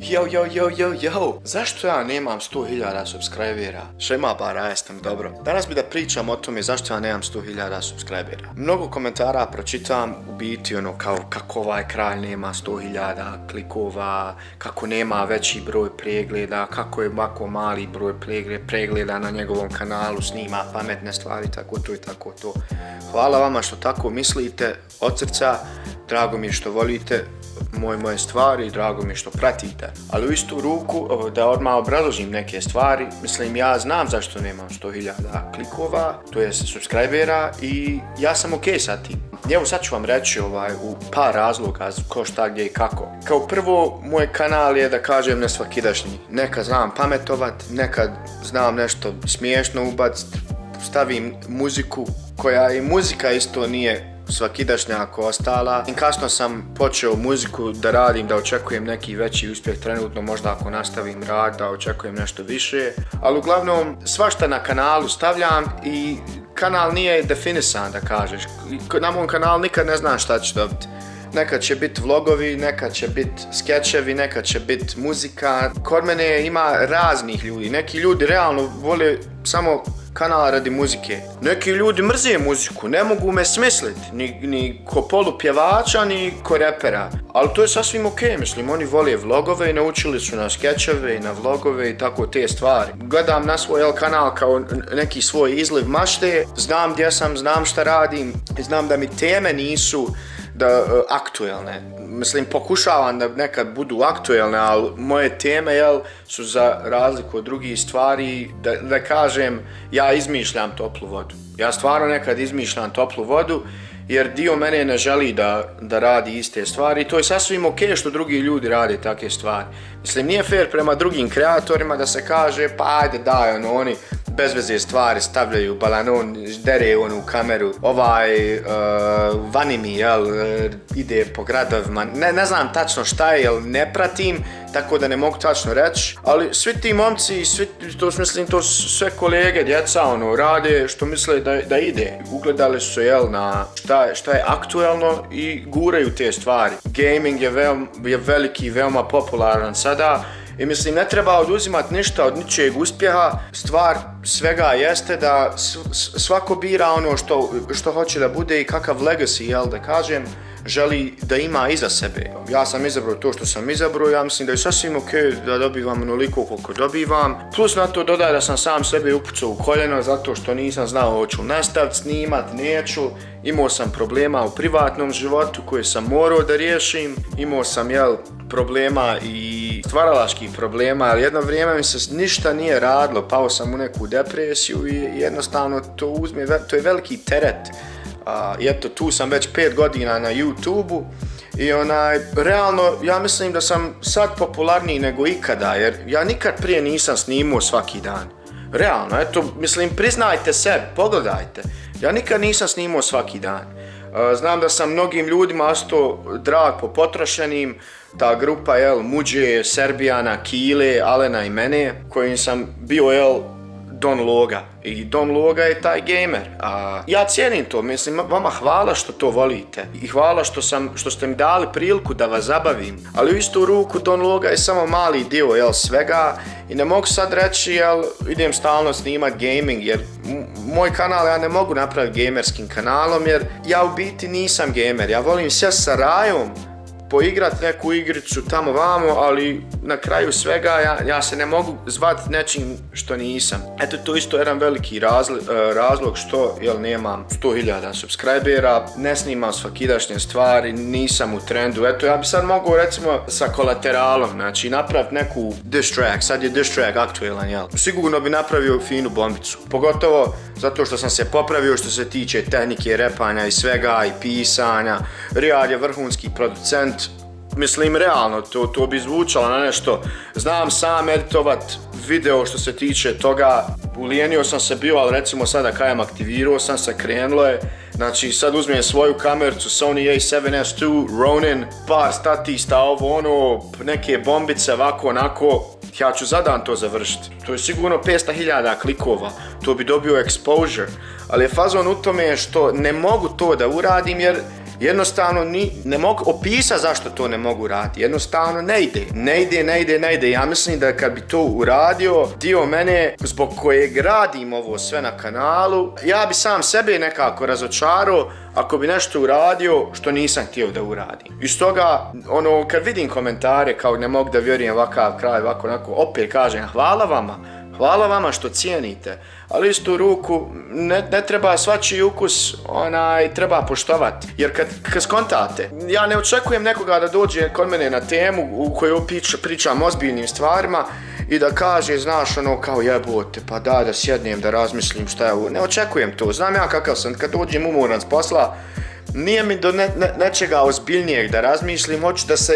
Yo, zašto ja nemam 100.000 subscribera? Šema bara, jesam dobro. Danas bi da pričam o tome zašto ja nemam 100.000 subscribera. Mnogo komentara pročitam u biti kao kako ovaj kralj nema 100.000 klikova, kako nema veći broj pregleda, kako je ovako mali broj pregleda na njegovom kanalu, snima pametne stvari, tako to i tako to. Hvala vama što tako mislite, od srca, drago mi je što volite moje stvari, drago mi je što pratite. Ali u istu ruku, da odmah obrazložim neke stvari, mislim ja znam zašto nemam 100.000 klikova, to je subscribera i ja sam ok sa tim. Evo sad ću vam reći u par razloga ko šta gdje i kako. Kao prvo, moj kanal je da kažem nesvakidašnji. Nekad znam pametovat, nekad znam nešto smiješno ubacit, stavim muziku koja i muzika isto nije svakidašnja ako ostala. Kasno sam počeo muziku da radim, da očekujem neki veći uspjeh trenutno, možda ako nastavim rad da očekujem nešto više. Ali uglavnom svašta na kanalu stavljam i kanal nije definisan da kažeš. Na mom kanalu nikad ne znam šta ću dobiti. Nekad će biti vlogovi, nekad će biti skečevi, nekad će biti muzika. Kod mene ima raznih ljudi. Neki ljudi realno vole samo kanal radi muzike. Neki ljudi mrze muziku, ne mogu me smisliti, ni ko polupjevača, ni ko repera. Ali to je sasvim ok, mislim, oni vole vlogove i naučili su na skečeve i na vlogove i tako te stvari. Gledam na svoj kanal kao neki svoj izliv mašte, znam gdje sam, znam šta radim, znam da mi teme nisu aktuelne. Mislim, pokušavam da nekad budu aktuelne, ali moje teme su za razliku od drugih stvari, da kažem, ja izmišljam toplu vodu. Ja stvarno nekad izmišljam toplu vodu, jer dio mene ne želi da radi iste stvari i to je sasvim ok što drugi ljudi rade takve stvari. Mislim, nije fair prema drugim kreatorima da se kaže pa ajde daj, oni bez veze stvari stavljaju, balanon dere u kameru, Vanimi, ide po gradovima, ne znam tačno šta je, ne pratim, tako da ne mogu tačno reći, ali svi ti momci, to su sve kolege, djeca, rade što misle da ide. Ugledali su se, na šta je aktuelno i guraju te stvari. Gaming je veliki, veoma popularan sada. I mislim, ne treba oduzimati ništa od ničijeg uspjeha, stvar svega jeste da svako bira ono što hoće da bude i kakav legacy, da kažem, želi da ima iza sebe. Ja sam izabrao to što sam izabrao, ja mislim da je sasvim ok da dobivam onoliko koliko dobivam. Plus na to dodaj da sam sam sebe upucao u koljeno zato što nisam znao hoću nastaviti snimat, neću. Imao sam problema u privatnom životu koje sam morao da riješim. Imao sam problema i stvaralačkih problema, ali jedno vrijeme mi se ništa nije radilo, pao sam u neku depresiju i jednostavno to je veliki teret. I eto, tu sam već 5 godina na YouTube-u i realno ja mislim da sam sad popularniji nego ikada, jer ja nikad prije nisam snimao svaki dan. Realno, eto, mislim, priznajte sebi, pogledajte, ja nikad nisam snimao svaki dan. Znam da sam mnogim ljudima ostao drag po potrošenim, ta grupa, Muđe, Serbijana, Kile, Alena i mene, kojim sam bio, Don Loga. I Don Loga je taj gamer. Ja cijenim to, mislim, vama hvala što to volite. I hvala što ste mi dali priliku da vas zabavim. Ali u istu ruku Don Loga je samo mali dio, svega. I ne mogu sad reći, idem stalno snimat gaming, jer moj kanal ja ne mogu napraviti gamerskim kanalom, jer ja u biti nisam gamer. Ja volim sjest sa Rajom, poigrat neku igricu tamo vamo, ali na kraju svega ja se ne mogu zvati nečim što nisam. Eto, to isto jedan veliki razlog što nemam 100.000 subscribera, ne snimam svakidašnje stvari, nisam u trendu. Eto, ja bi sad mogao recimo sa Kolateralom, znači napraviti neku diss track, sad je diss track aktuelan, sigurno bi napravio finu bombicu. Pogotovo zato što sam se popravio što se tiče tehnike repanja i svega i pisanja. Rijad je vrhunski producent. Mislim, realno, to bi zvučalo na nešto. Znam sam editovat video što se tiče toga. Ulijenio sam se bio, ali recimo sada kajem aktivirao sam se, krenulo je. Znači, sad uzmem svoju kamercu Sony A7S II, Ronin, par statista, neke bombice, ovako, onako. Ja ću za dan to završiti. To je sigurno 500.000 klikova. To bi dobio exposure. Ali je fazon u tome što ne mogu to da uradim jer jednostavno ne mogu opisati zašto to ne mogu raditi. Jednostavno ne ide. Ja mislim da kad bi to uradio, dio mene zbog kojeg radim ovo sve na kanalu, ja bi sam sebe nekako razočarao ako bi nešto uradio što nisam htio da uradim. I stoga, kad vidim komentare kao ne mogu da vjerujem ovakav kraj, ovako, onako, opet kažem hvala vama što cijenite, ali istu ruku ne treba svačiji ukus, treba poštovati. Jer kad skontate, ja ne očekujem nekoga da dođe kod mene na temu u kojoj pričam ozbiljnim stvarima i da kaže, znaš, kao jebote, pa da sjednem, da razmislim šta je ovo. Ne očekujem to, znam ja kakav sam, kad dođem umoran s posla, nije mi do nečega ozbiljnijeg da razmislim, hoću da se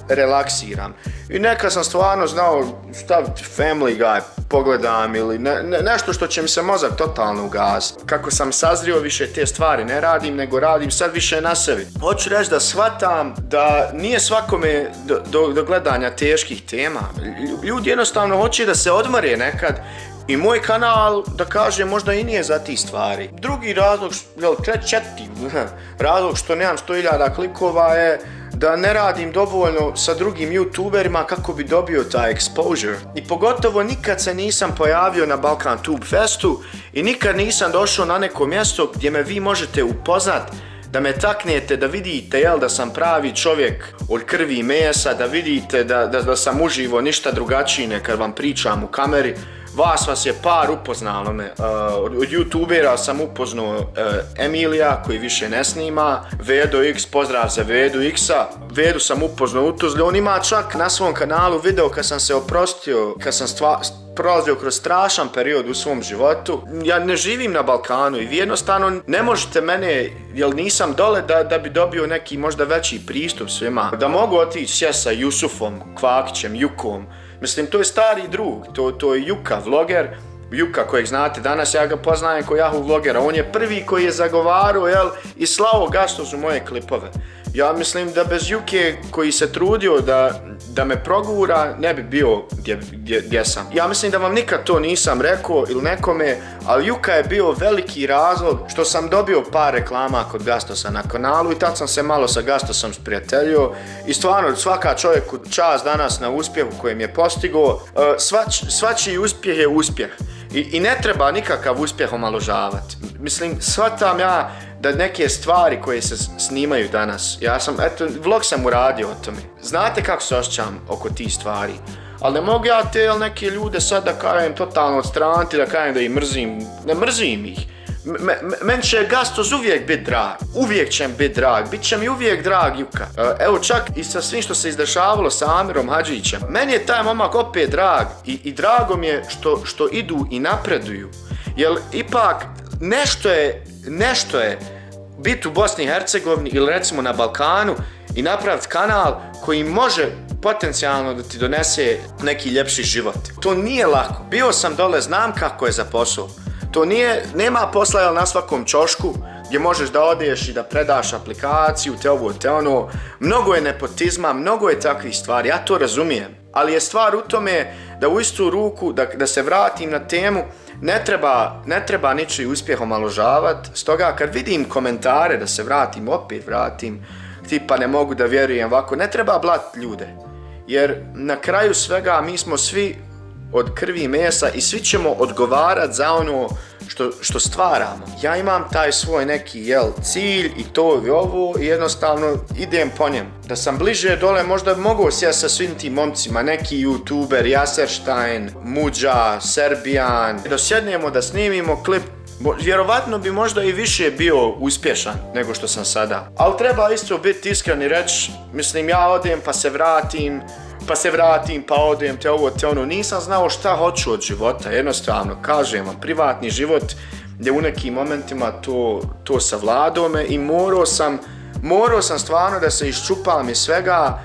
relaksiram. I neka sam stvarno znao staviti Family Guy, pogledam ili nešto što će mi se mozak totalno ugasiti. Kako sam sazrio, više te stvari ne radim, nego radim sad više na sebi. Hoću reći da shvatam da nije svakome do gledanja teških tema. Ljudi jednostavno hoće da se odmore nekad. I moj kanal, da kažem, možda i nije za ti stvari. Drugi razlog, četvrti razlog što nemam 100.000 klikova je da ne radim dovoljno sa drugim youtuberima kako bi dobio taj exposure. I pogotovo nikad se nisam pojavio na Balkan Tube Festu i nikad nisam došao na neko mjesto gdje me vi možete upoznat, da me taknete, da vidite da sam pravi čovjek od krvi i mesa, da vidite da sam uživo ništa drugačiji nek kad vam pričam u kameri. Vas je par upoznalo me. Od youtubera sam upoznao Emilija koji više ne snima, Vedo X, pozdrav za Vedu X-a. Vedu sam upoznao u Tuzli, on ima čak na svom kanalu video kad sam se oprostio, kad sam prolazio kroz strašan period u svom životu. Ja ne živim na Balkanu i vi jednostavno ne možete mene, jer nisam dole da bi dobio neki možda veći pristup svima. Da mogu otići sjest sa Jusufom, Kvakićem, Jukom. Mislim, to je stari drug, to je Juka, vloger, Juka kojeg znate danas, ja ga poznajem kao Yahoo vlogera, on je prvi koji je zagovarao i slao gastos u moje klipove. Ja mislim da bez Juke koji se trudio da me progura ne bi bio gdje sam. Ja mislim da vam nikad to nisam rekao ili nekome, ali Juka je bio veliki razlog što sam dobio par reklama kod Gastosa na kanalu i tad sam se malo sa Gastosom sprijateljio i stvarno svaka čovjeku čast danas na uspjehu kojem je postigao. Svačiji uspjeh je uspjeh i ne treba nikakav uspjeh omaložavati. Mislim, shvatam ja da neke stvari koje se snimaju danas, vlog sam uradio o tome. Znate kako se osjećam oko tih stvari, ali ne mogu ja te neke ljude sad da kažem totalno odstraniti, da kažem da ih mrzim. Ne mrzim ih. Meni će Gastos uvijek biti drag, uvijek će mi biti drag, bit će mi uvijek drag Juka. Evo čak i sa svim što se izdešavalo sa Amirom Hadžićem, meni je taj momak opet drag i drago mi je što idu i napreduju. Jer ipak nešto je biti u Bosni i Hercegovini ili recimo na Balkanu i napraviti kanal koji može potencijalno da ti donese neki ljepši život. To nije lako. Bio sam dole, znam kako je za posao. To nema posla na svakom ćošku gdje možeš da odeš i da predaš aplikaciju, te ovo, te ono. Mnogo je nepotizma, mnogo je takvih stvari, ja to razumijem. Ali je stvar u tome da u istu ruku, da se vratim na temu, ne treba ničiji uspjeh omaložavati. Stoga kad vidim komentare, da se opet vratim, tipa ne mogu da vjerujem ovako, ne treba blat ljude. Jer na kraju svega mi smo svi od krvi i mesa i svi ćemo odgovarati za ono što stvaramo. Ja imam taj svoj neki cilj i to i ovo i jednostavno idem po njem. Da sam bliže dole možda mogu sjeti sa svim tim momcima, neki youtuber, Jaserstein, Muđa, Serbijan. Da sjednemo, da snimimo klip, vjerovatno bi možda i više bio uspješan nego što sam sada. Ali treba isto biti iskren i reći, mislim ja odem pa se vratim, pa odem, te ovo, te ono. Nisam znao šta hoću od života, jednostavno, kažem vam, privatni život gdje u nekim momentima to savladao me i morao sam stvarno da se iščupam iz svega,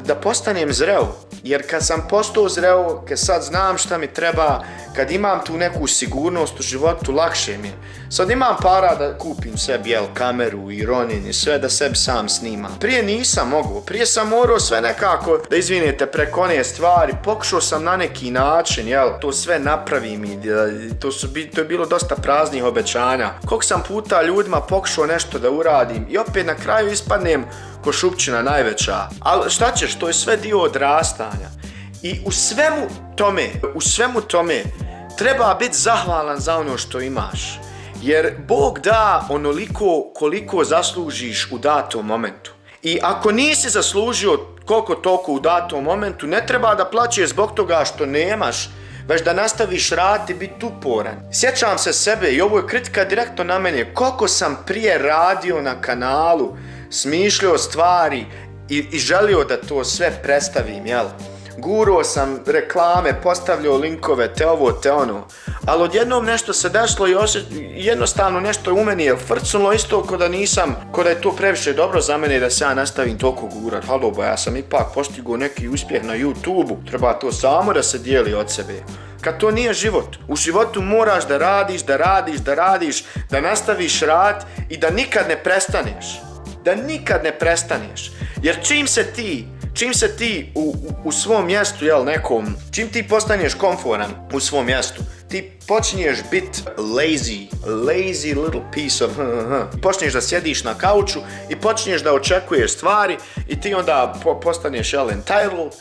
da postanem zreo. Jer kad sam postao zreo, kad sad znam šta mi treba, kad imam tu neku sigurnost u životu, lakše mi je. Sad imam para da kupim sebi kameru i Ronin i sve da sebi sam snimam. Prije nisam mogao, prije sam morao sve nekako, da izvinete, preko one stvari. Pokušao sam na neki način, to sve napravim i to je bilo dosta praznih obećanja. Koliko sam puta ljudima pokušao nešto da uradim i opet na kraju ispadnem ko šupčina najveća. Ali šta ćeš, to je sve dio odrastanja. I u svemu tome treba biti zahvalan za ono što imaš. Jer Bog da onoliko koliko zaslužiš u datom momentu. I ako nisi zaslužio koliko toliko u datom momentu, ne treba da plaćeš zbog toga što nemaš, već da nastaviš raditi i biti uporan. Sjećam se sebe i ovo je kritika direktno na mene, koliko sam prije radio na kanalu, smišljao stvari i želio da to sve predstavim, Gurao sam reklame, postavljao linkove, te ovo, te ono. Ali odjednom nešto se desilo i jednostavno nešto u meni je frcnulo isto ko da je to previše dobro za mene da se ja nastavim toliko gurat. Halo, ba, ja sam ipak postigao neki uspjeh na YouTube-u. Treba to samo da se dijeli od sebe. Kad to nije život. U životu moraš da radiš, da nastaviš rad i da nikad ne prestaneš. Jer čim se ti u svom mjestu, nekom, čim ti postaneš komforan u svom mjestu, ti počinješ biti lazy little piece of počinješ da sjediš na kauču i počinješ da očekuješ stvari i ti onda postaneš entitled,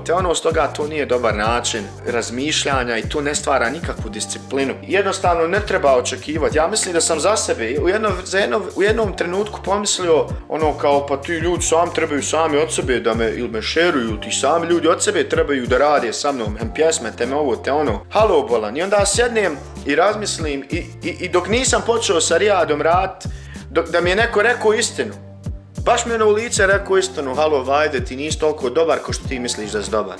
te ono, stoga to nije dobar način razmišljanja i to ne stvara nikakvu disciplinu. Jednostavno ne treba očekivati. Ja mislim da sam za sebe u jednom trenutku pomislio kao pa ti ljudi trebaju sami od sebe da me šeruju, ti sami ljudi od sebe trebaju da rade sa mnom, pjesme, te ono. Halo bolan, i onda sjednem i razmislim i dok nisam počeo sa Rijadom raditi, da mi je neko rekao istinu. Baš mi je u lice rekao istinu, halo Vajde, ti nisi toliko dobar ko što ti misliš da si dobar.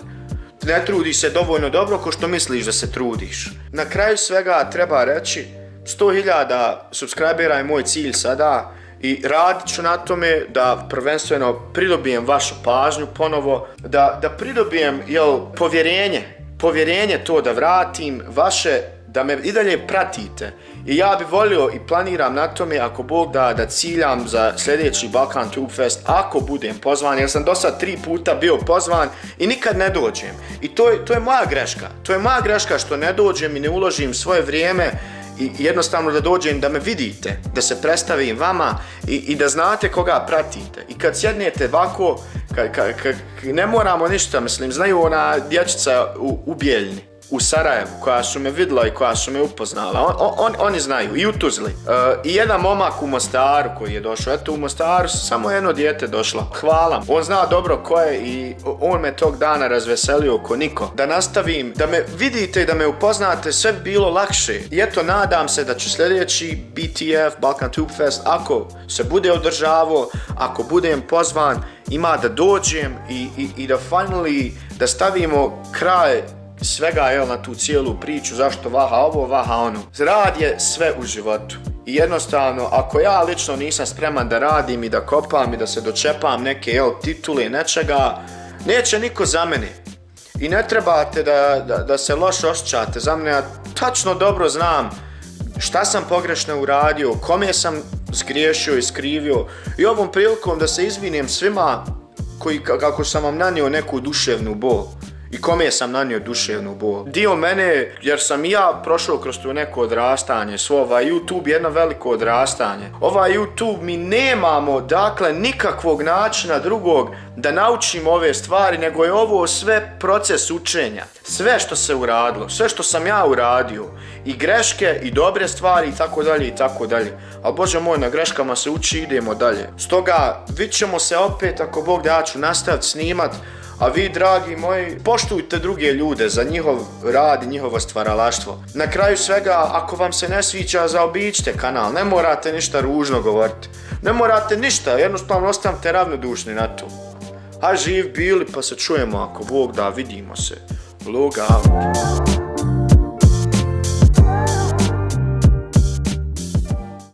Ne trudiš se dovoljno dobro ko što misliš da se trudiš. Na kraju svega treba reći, 100.000 subscribera je moj cilj sada i radit ću na tome da prvenstveno pridobijem vašu pažnju ponovo, da pridobijem povjerenje to da vratim vaše, da me i dalje pratite. I ja bi volio i planiram na tome, ako Bog da ciljam za sljedeći Balkan Tube Fest, ako budem pozvan, jer sam do sad 3 puta bio pozvan i nikad ne dođem. I to je moja greška. To je moja greška što ne dođem i ne uložim svoje vrijeme i jednostavno da dođem da me vidite, da se predstavim vama i da znate koga pratite. I kad sjednete ovako, ne moramo ništa, znaju ona dječica u Bijeljni, u Sarajevu, koja su me vidjela i koja su me upoznala. Oni znaju, i u Tuzli. I jedan momak u Mostaru koji je došao. Eto, u Mostaru samo jedno dijete došlo. Hvala. On zna dobro ko je i on me tog dana razveselio ko niko. Da nastavim, da me vidite i da me upoznate, sve bi bilo lakše. I eto, nadam se da će sljedeći BTF, Balkan Tube Fest, ako se bude održavao, ako budem pozvan, ima da dođem i da finally, da stavimo kraj svega na tu cijelu priču, zašto vaha ovo, vaha ono. Rad je sve u životu. I jednostavno, ako ja lično nisam spreman da radim i da kopam i da se dočepam neke titule nečega, neće niko za mene. I ne trebate da se loše osjećate za mene. Ja tačno dobro znam šta sam pogrešno uradio, kome sam zgriješio i skrivio. I ovom prilikom da se izvinim svima kako sam vam nanio neku duševnu bol. I kome sam nanio duševnu bol. Dio mene, jer sam i ja prošao kroz to neko odrastanje, ovaj YouTube jedno veliko odrastanje. Ovaj YouTube mi nemamo, dakle, nikakvog načina drugog da naučimo ove stvari, nego je ovo sve proces učenja. Sve što se uradilo, sve što sam ja uradio, i greške, i dobre stvari, i tako dalje, i tako dalje. Ali Bože moj, na greškama se uči, idemo dalje. Stoga, vidit ćemo se opet, ako Bog da, ja ću nastaviti snimat. A vi, dragi moji, poštujte druge ljude za njihov rad i njihovo stvaralaštvo. Na kraju svega, ako vam se ne sviđa, zaobiđite kanal. Ne morate ništa ružno govoriti. Ne morate ništa, jednostavno ostanite ravnodušni na to. A živ bili, pa se čujemo, ako Bog da, vidimo se. Log out.